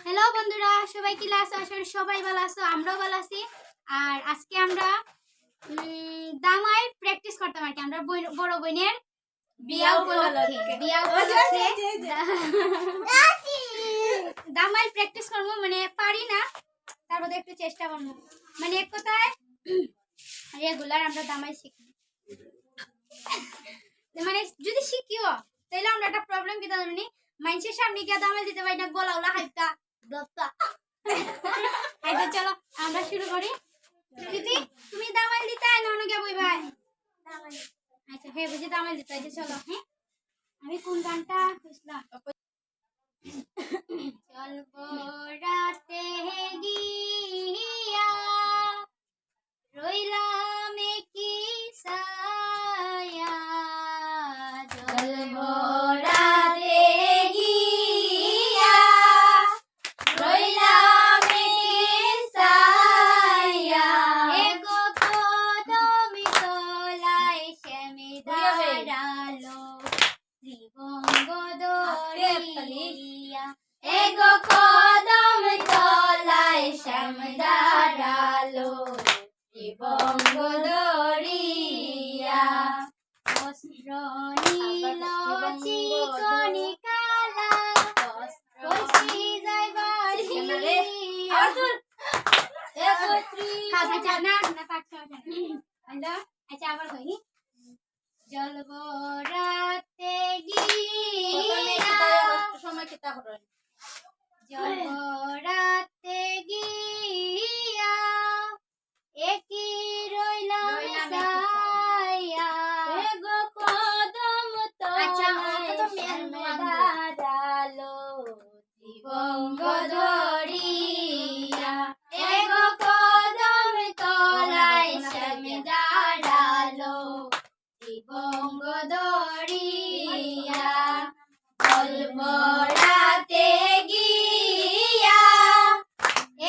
Hello বন্ধুরা, সবাই কি আছো? আসলে সবাই ভালো আছো, আমরাও ভালো আছি। আর আজকে আমরা দামাই প্র্যাকটিস করতাম আর কি। আমরা বড় বোনের বিয়া উপলক্ষে দামাই প্র্যাকটিস করবো, মানে পারি না, তার মধ্যে একটু চেষ্টা করবো। মানে এক কথায় রেগুলার আমরা দামাই শিখি। মানে যদি শিখিও তাহলে আমরা একটা প্রবলেম কি জানি, মানুষের সামনে গিয়ে দামাই দিতে পারি না, গলাওলা হাইপটা দস্তা। চলো আমরা শুরু করি। দিদি তুমি দামাই দিতে আয় না গিয়ে বই ভাই। আচ্ছা হ্যাঁ বুঝি দামাই দিতে আইছে। চলো হ্যাঁ, আমি কোন গানটা খুঁজলাম? চলবো রাতে গিয়া রইলাম কি সায়া, চলবো রাতে গিয়া রইলাম কি সায়া, এগো কদম তলায় শ্যামে দাঁড়ালো ত্রিভঙ্গ দরিয়া, এগো কদম তলায় শ্যাম দাঁড়ালো ত্রিভঙ্গ দরিয়া, বস্ত্র নীল চিকনি কালা, কলসি যাইবাসি আচ্ছা আবার কই, জ্বলবো রাতে গিয়া জ্বলবো রাতে গিয়া একই রইলাম সায়া, এগো কদম তলায় দাঁড়ালো ত্রিভঙ্গ দরিয়া, এগো কদম তলায় শ্যাম দাঁড়ালো ত্রিভঙ্গ দরিয়া, বলবো রাতে গিয়া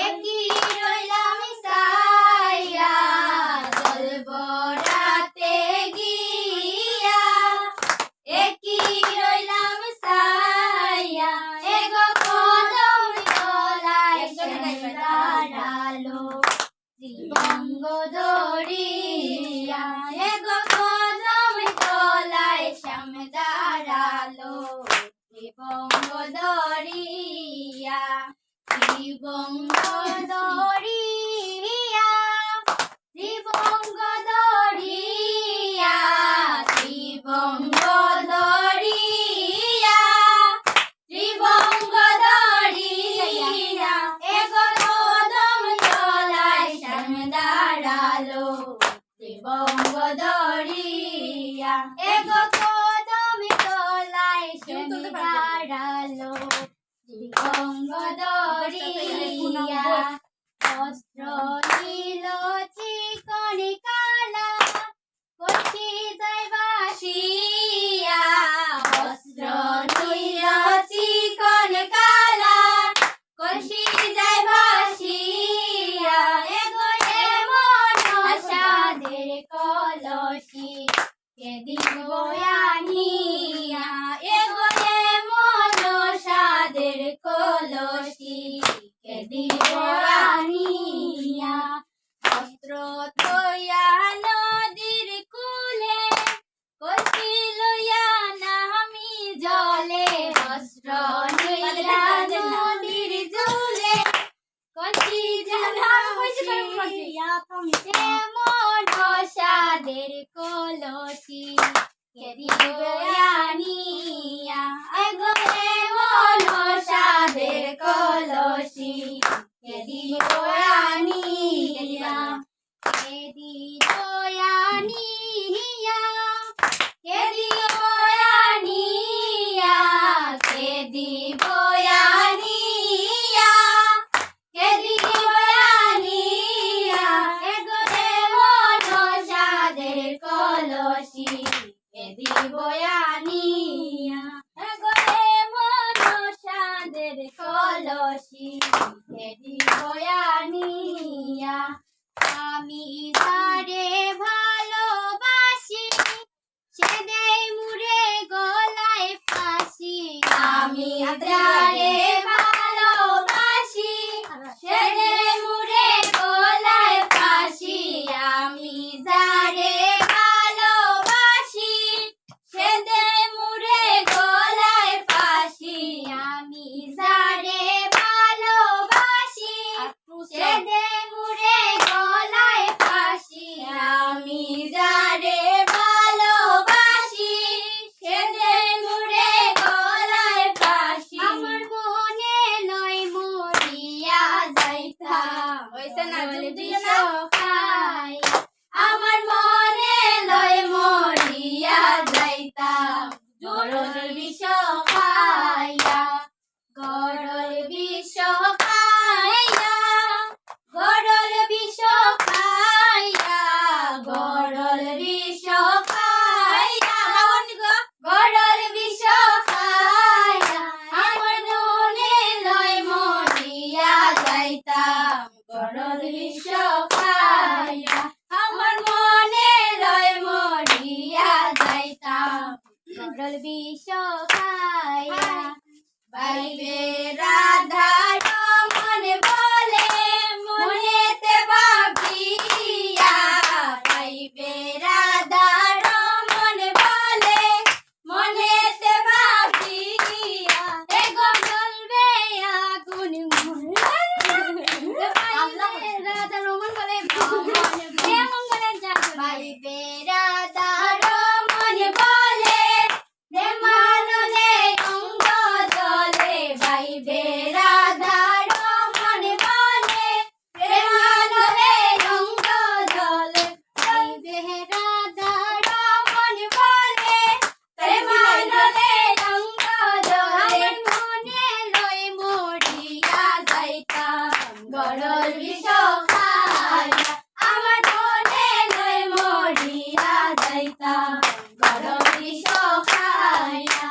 একই রইলাম সায়া, বলবো রাতে গিয়া একই রইলাম সায়া, এগো কদম তলায় শ্যাম দাঁড়ালো ত্রিভঙ্গ দরিয়া, এগো কদম তলায় শ্যাম দাঁড়ালো ত্রিভঙ্গ দরিয়া, ত্রিভঙ্গ দরিয়া, ত্রিভঙ্গ দরিয়া, ত্রিভঙ্গ দরিয়া, ত্রিভঙ্গ দরিয়া, এগো কদম তলায় শ্যাম দাঁড়ালো ত্রিভঙ্গ দরিয়া, এগো কদম তলায় শ্যাম দাঁড়ালো ত্রিভঙ্গ দরিয়া, বস্ত্র নীল চিকনি কালা, কলসি যাইবাসিয়া, বস্ত্র নীল চিকনি কালা, কলসি যাইবাসিয়া, এগো এমন সাদের কলসি কে দিব আনিয়া, এগো এমন সাদের কলসি কে দিব আনিয়া, বস্ত্র ধোয়া নদীর কুলে কলসি লইয়া নামি জলে, বস্ত্র ধোয়া নদীর জলে কলসি এমন সাদের কলসি কে দিব আনিয়া, এগো এমন সাদের কলসি কে দিব আনিয়া, কে দিব আনিয়া, কে দিব আনিয়া, কে দিব আনিয়া, কে দিব আনিয়া, এগো এমন সাদের কলসি কে দিব আনিয়া, এগো এমন সাদের কলসি কে দিব আনিয়া, আমি যারে ভালোবাসি সে দেয় মুড়ে গলায় ফাঁসি, আমি যারে ভালো পাইবে রাধার মন বলে মনেতে ভাবিয়া পাইবে রাধার মন বলে মনেতে ভাবিয়া এ গো জ্বলবে আগুন রাধার মন বলে এমন বলে যাবে পাইবে রাধার মন বলে প্রেমানন্দে অঙ্গ জলে পাইবে রাধার মন বলে প্রেমানন্দে অঙ্গ জলে পাইবে রাধার মন বলে প্রেমানন্দে অঙ্গ জলে মনে লই মরিয়া যাইতাম গরল বিষ খাইয়া আমার মনে লই মরিয়া যাইতাম গরল বিষ খাইয়া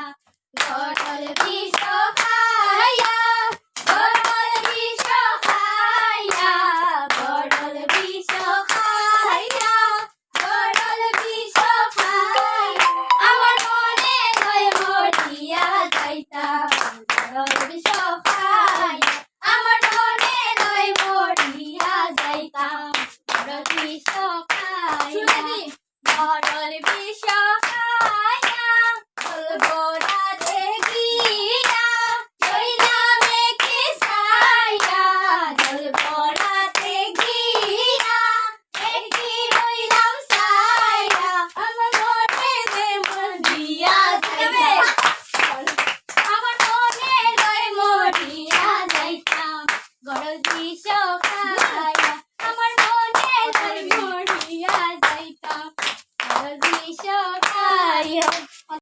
গরল বিষ খাইয়া গরল বিষ খাইয়া গরল বিষ খাইয়া গরল বিষ খাইয়া আমার মনে লই মরিয়া যাইতাম গরল বিষ খাইয়া আমার মনে লই মরিয়া যাইতাম গরল বিষ খাইয়া গরল বিষ খাইয়া বলবো রাধে গিয়া রইলামে কি ছাইয়া বলবো রাধে গিয়া একই রইলাম ছাইয়া আমার মনে যে মরিয়া যাইবে আমার মনে লই মরিয়া যাইতাম গরল বিষ খাইয়া আমার মনে লই মরিয়া যাইতাম গরল বিষ খাইয়া